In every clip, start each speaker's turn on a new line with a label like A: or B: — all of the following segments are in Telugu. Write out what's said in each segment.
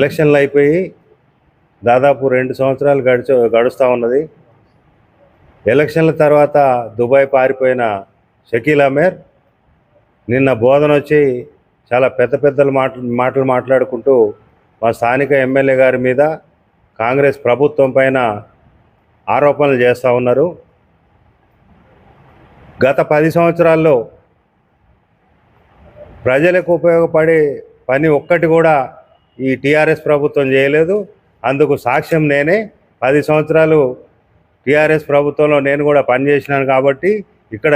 A: ఎలక్షన్లు అయిపోయి దాదాపు 2 సంవత్సరాలు గడుస్తూ ఉన్నది. ఎలక్షన్ల తర్వాత దుబాయ్ పారిపోయిన షకీల్ అమీర్ నిన్న బోధన వచ్చి చాలా పెద్ద మాటలు మాట్లాడుకుంటూ మా స్థానిక ఎమ్మెల్యే గారి మీద కాంగ్రెస్ ప్రభుత్వం పైన ఆరోపణలు చేస్తూ ఉన్నారు. గత 10 సంవత్సరాల్లో ప్రజలకు ఉపయోగపడే పని ఒక్కటి కూడా ఈ టీఆర్ఎస్ ప్రభుత్వం చేయలేదు. అందుకు సాక్ష్యం నేనే. 10 సంవత్సరాలు టీఆర్ఎస్ ప్రభుత్వంలో నేను కూడా పనిచేసినాను కాబట్టి ఇక్కడ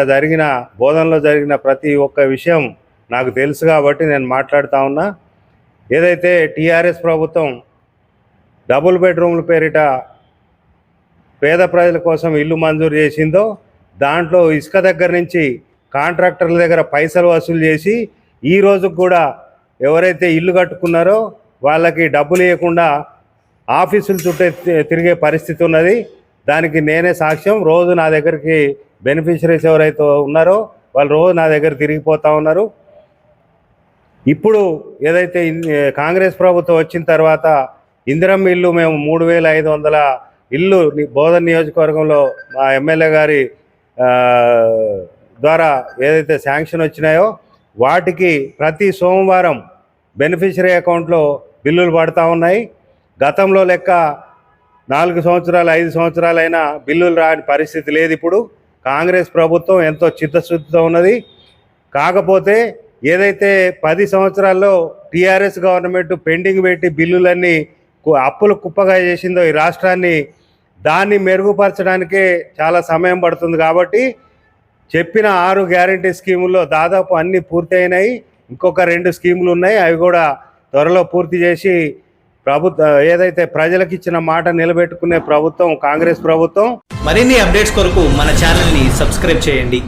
A: బోధనలో జరిగిన ప్రతి ఒక్క విషయం నాకు తెలుసు కాబట్టి నేను మాట్లాడుతూ ఉన్నా. ఏదైతే టీఆర్ఎస్ ప్రభుత్వం డబుల్ బెడ్రూమ్ల పేరిట పేద ప్రజల కోసం ఇల్లు మంజూరు చేసిందో దాంట్లో ఇసుక దగ్గర నుంచి కాంట్రాక్టర్ల దగ్గర పైసలు వసూలు చేసి ఈ రోజుకు కూడా ఎవరైతే ఇల్లు కట్టుకున్నారో వాళ్ళకి డబ్బులు ఇవ్వకుండా ఆఫీసుల చుట్టూ తిరిగే పరిస్థితి ఉన్నది. దానికి నేనే సాక్ష్యం. రోజు నా దగ్గరికి బెనిఫిషరీస్ ఎవరైతే ఉన్నారో వాళ్ళు రోజు నా దగ్గర తిరిగిపోతూ ఉన్నారు. ఇప్పుడు ఏదైతే కాంగ్రెస్ ప్రభుత్వం వచ్చిన తర్వాత ఇందిరమ్మ ఇల్లు మేము 3500 ఇల్లు బోధన నియోజకవర్గంలో మా ఎమ్మెల్యే గారి ద్వారా ఏదైతే శాంక్షన్ వచ్చినాయో వాటికి ప్రతి సోమవారం బెనిఫిషరీ అకౌంట్లో బిల్లులు పడతా ఉన్నాయి. గతంలో లెక్క 4 సంవత్సరాలు 5 సంవత్సరాలైనా బిల్లులు రాని పరిస్థితి లేదు. ఇప్పుడు కాంగ్రెస్ ప్రభుత్వం ఎంతో చిత్తశుద్ధితో ఉన్నది. కాకపోతే ఏదైతే 10 సంవత్సరాల్లో టీఆర్ఎస్ గవర్నమెంట్ పెండింగ్ పెట్టి బిల్లులన్నీ అప్పులు కుప్పగా చేసిందో ఈ రాష్ట్రాన్ని, దాన్ని మెరుగుపరచడానికే చాలా సమయం పడుతుంది. కాబట్టి చెప్పిన 6 గ్యారంటీ స్కీముల్లో దాదాపు అన్నీ పూర్తి అయినాయి. ఇంకొక 2 స్కీములు ఉన్నాయి. అవి కూడా త్వరలో పూర్తి చేసి ఏదైతే ప్రజలకు ఇచ్చిన మాట నిలబెట్టుకునే ప్రభుత్వం కాంగ్రెస్ ప్రభుత్వం.
B: మరిన్ని అప్డేట్స్ కొరకు మన ఛానల్ని సబ్స్క్రైబ్ చేయండి.